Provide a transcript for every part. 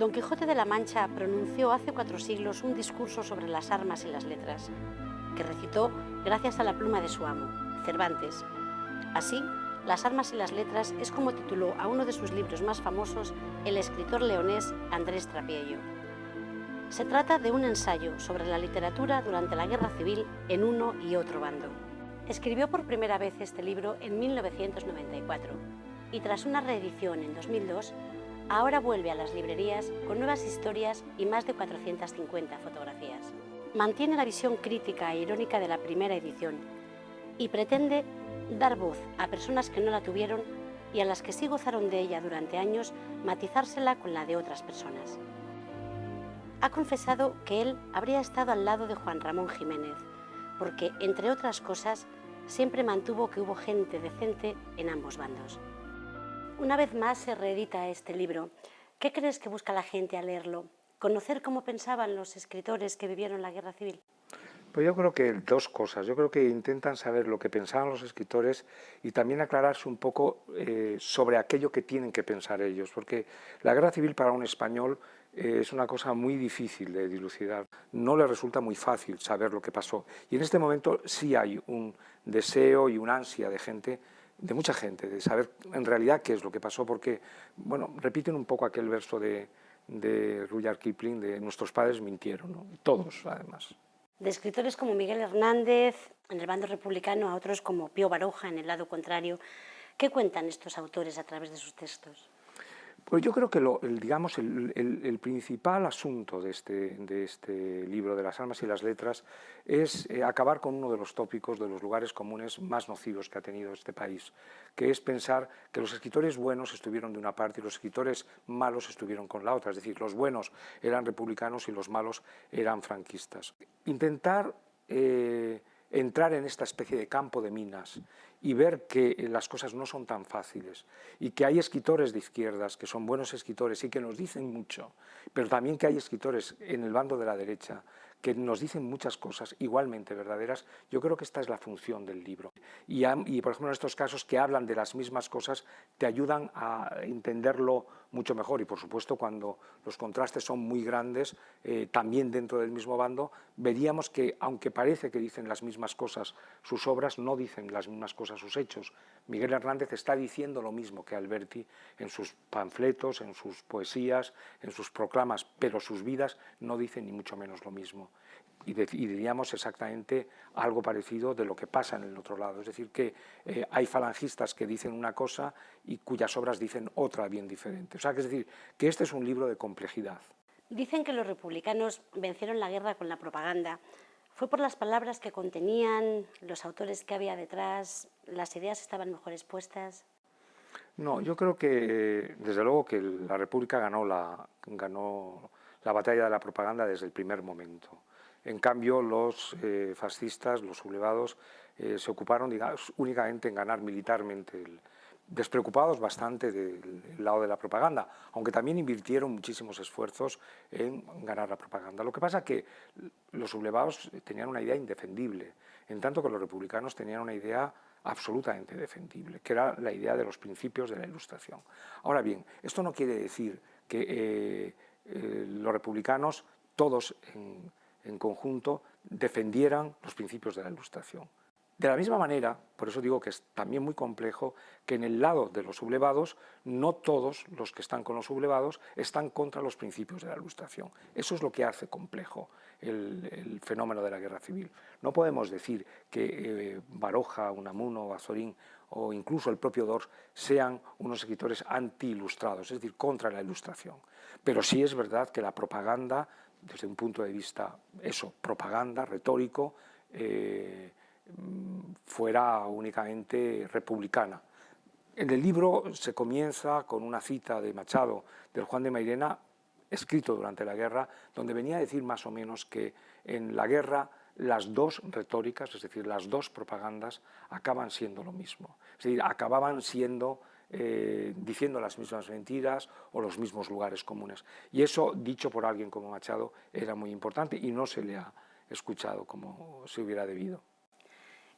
Don Quijote de la Mancha pronunció hace 4 siglos un discurso sobre las armas y las letras, que recitó gracias a la pluma de su amo, Cervantes. Así, Las armas y las letras es como tituló a uno de sus libros más famosos el escritor leonés Andrés Trapiello. Se trata de un ensayo sobre la literatura durante la Guerra Civil en uno y otro bando. Escribió por primera vez este libro en 1994 y tras una reedición en 2002, ahora vuelve a las librerías con nuevas historias y más de 450 fotografías. Mantiene la visión crítica e irónica de la primera edición y pretende dar voz a personas que no la tuvieron y a las que sí gozaron de ella durante años, matizársela con la de otras personas. Ha confesado que él habría estado al lado de Juan Ramón Jiménez, porque, entre otras cosas, siempre mantuvo que hubo gente decente en ambos bandos. Una vez más se reedita este libro. ¿Qué crees que busca la gente al leerlo? ¿Conocer cómo pensaban los escritores que vivieron la Guerra Civil? Pues yo creo que dos cosas. Yo creo que intentan saber lo que pensaban los escritores y también aclararse un poco sobre aquello que tienen que pensar ellos, porque la Guerra Civil para un español es una cosa muy difícil de dilucidar. No le resulta muy fácil saber lo que pasó. Y en este momento sí hay un deseo y una ansia de gente, de mucha gente, de saber en realidad qué es lo que pasó, porque, bueno, repiten un poco aquel verso de Rudyard Kipling, de nuestros padres mintieron, ¿no? Todos, además. De escritores como Miguel Hernández en el bando republicano a otros como Pío Baroja en el lado contrario. ¿Qué cuentan estos autores a través de sus textos? Pues yo creo que el principal asunto de este libro de las armas y las letras es acabar con uno de los tópicos, de los lugares comunes más nocivos que ha tenido este país, que es pensar que los escritores buenos estuvieron de una parte y los escritores malos estuvieron con la otra, es decir, los buenos eran republicanos y los malos eran franquistas. Intentar entrar en esta especie de campo de minas y ver que las cosas no son tan fáciles y que hay escritores de izquierdas que son buenos escritores y que nos dicen mucho, pero también que hay escritores en el bando de la derecha que nos dicen muchas cosas igualmente verdaderas. Yo creo que esta es la función del libro. Y por ejemplo, en estos casos que hablan de las mismas cosas te ayudan a entenderlo mucho mejor y por supuesto cuando los contrastes son muy grandes, también dentro del mismo bando, veríamos que aunque parece que dicen las mismas cosas sus obras, no dicen las mismas cosas sus hechos. Miguel Hernández está diciendo lo mismo que Alberti en sus panfletos, en sus poesías, en sus proclamas, pero sus vidas no dicen ni mucho menos lo mismo. Y diríamos exactamente algo parecido de lo que pasa en el otro lado. Es decir, que hay falangistas que dicen una cosa y cuyas obras dicen otra bien diferente. O sea, que es decir, que este es un libro de complejidad. Dicen que los republicanos vencieron la guerra con la propaganda. ¿Fue por las palabras que contenían, los autores que había detrás, las ideas estaban mejor expuestas? No, yo creo que desde luego que la República ganó la batalla de la propaganda desde el primer momento. En cambio, los fascistas, los sublevados, se ocuparon, digamos, únicamente en ganar militarmente, despreocupados bastante del lado de la propaganda, aunque también invirtieron muchísimos esfuerzos en ganar la propaganda. Lo que pasa es que los sublevados tenían una idea indefendible, en tanto que los republicanos tenían una idea absolutamente defendible, que era la idea de los principios de la Ilustración. Ahora bien, esto no quiere decir que los republicanos, todos en conjunto, defendieran los principios de la Ilustración. De la misma manera, por eso digo que es también muy complejo, que en el lado de los sublevados, no todos los que están con los sublevados están contra los principios de la Ilustración. Eso es lo que hace complejo el fenómeno de la guerra civil. No podemos decir que Baroja, Unamuno, Azorín o incluso el propio Dors sean unos escritores anti-ilustrados, es decir, contra la Ilustración. Pero sí es verdad que la propaganda, desde un punto de vista, propaganda, retórico, fuera únicamente republicana. En el libro se comienza con una cita de Machado, del Juan de Mairena, escrito durante la guerra, donde venía a decir más o menos que en la guerra las dos retóricas, es decir, las dos propagandas, acaban siendo lo mismo. Es decir, acababan siendo diciendo las mismas mentiras o los mismos lugares comunes. Y eso, dicho por alguien como Machado, era muy importante y no se le ha escuchado como se hubiera debido.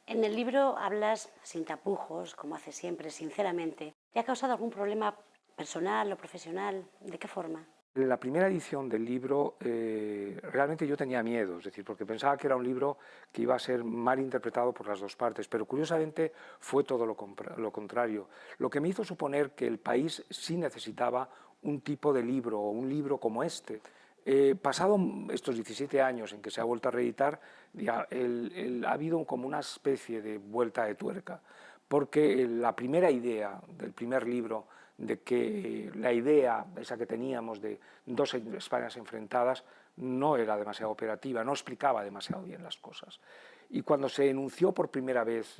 En el libro hablas sin tapujos, como haces siempre, sinceramente. ¿Te ha causado algún problema personal o profesional? ¿De qué forma? En la primera edición del libro realmente yo tenía miedo, es decir, porque pensaba que era un libro que iba a ser mal interpretado por las dos partes, pero curiosamente fue todo lo contrario. Lo que me hizo suponer que el país sí necesitaba un tipo de libro o un libro como este. Pasado estos 17 años en que se ha vuelto a reeditar, ya, ha habido como una especie de vuelta de tuerca, porque la primera idea del primer libro, de que la idea esa que teníamos de dos Españas enfrentadas no era demasiado operativa, no explicaba demasiado bien las cosas. Y cuando se enunció por primera vez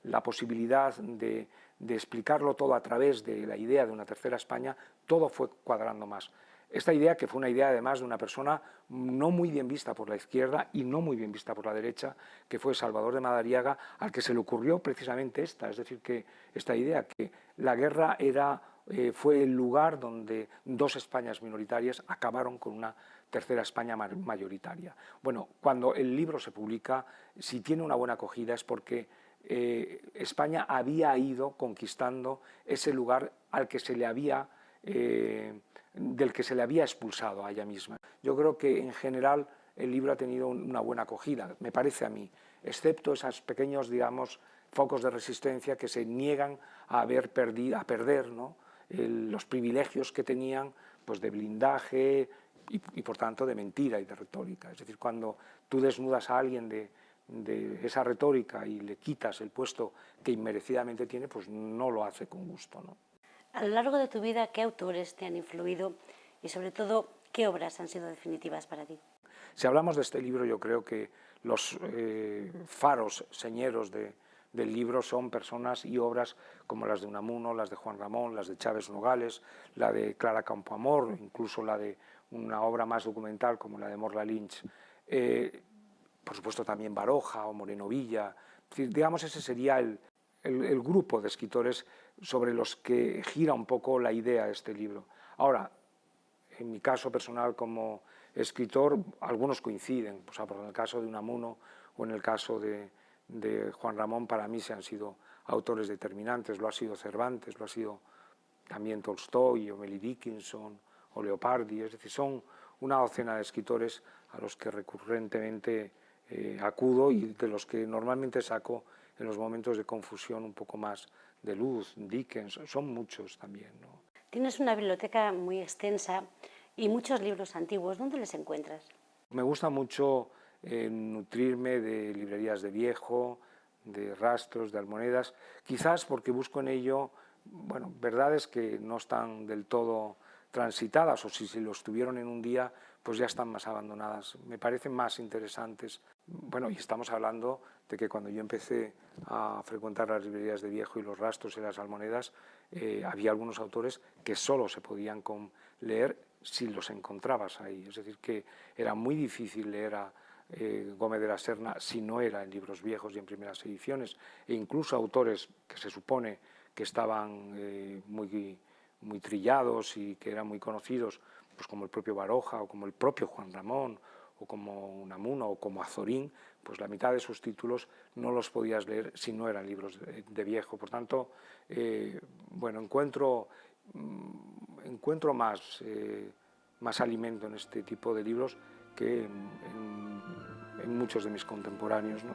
la posibilidad de explicarlo todo a través de la idea de una tercera España, todo fue cuadrando más. Esta idea, que fue una idea además de una persona no muy bien vista por la izquierda y no muy bien vista por la derecha, que fue Salvador de Madariaga, al que se le ocurrió precisamente esta, es decir, que esta idea, que la guerra fue el lugar donde dos Españas minoritarias acabaron con una tercera España mayoritaria. Bueno, cuando el libro se publica, si tiene una buena acogida es porque España había ido conquistando ese lugar al que se le había del que se le había expulsado a ella misma. Yo creo que en general el libro ha tenido una buena acogida, me parece a mí, excepto esos pequeños, digamos, focos de resistencia que se niegan a perder, ¿no?, los privilegios que tenían, pues, de blindaje y por tanto de mentira y de retórica. Es decir, cuando tú desnudas a alguien de esa retórica y le quitas el puesto que inmerecidamente tiene, pues no lo hace con gusto, ¿no? A lo largo de tu vida, ¿qué autores te han influido y, sobre todo, qué obras han sido definitivas para ti? Si hablamos de este libro, yo creo que los faros señeros del libro son personas y obras como las de Unamuno, las de Juan Ramón, las de Chávez Nogales, la de Clara Campoamor, incluso la de una obra más documental como la de Morla Lynch. Por supuesto también Baroja o Moreno Villa. Es decir, digamos, ese sería el grupo de escritores sobre los que gira un poco la idea de este libro. Ahora, en mi caso personal como escritor, algunos coinciden, o sea, en el caso de Unamuno o en el caso de Juan Ramón, para mí se han sido autores determinantes, lo ha sido Cervantes, lo ha sido también Tolstoy, o Emily Dickinson, o Leopardi, es decir, son una docena de escritores a los que recurrentemente acudo y de los que normalmente saco en los momentos de confusión un poco más de luz. Dickens, son muchos también, ¿no? Tienes una biblioteca muy extensa y muchos libros antiguos. ¿Dónde les encuentras? Me gusta mucho nutrirme de librerías de viejo, de rastros, de almonedas, quizás porque busco en ello, bueno, verdades que no están del todo transitadas, o si lo estuvieron en un día, pues ya están más abandonadas. Me parecen más interesantes. Bueno, y estamos hablando de que cuando yo empecé a frecuentar las librerías de viejo y los rastros y las almonedas, había algunos autores que solo se podían leer si los encontrabas ahí. Es decir, que era muy difícil leer a Gómez de la Serna si no era en libros viejos y en primeras ediciones, e incluso autores que se supone que estaban muy trillados y que eran muy conocidos, pues como el propio Baroja o como el propio Juan Ramón o como Unamuno o como Azorín, pues la mitad de sus títulos no los podías leer si no eran libros de viejo. Por tanto, bueno, encuentro más alimento en este tipo de libros que en muchos de mis contemporáneos, ¿no?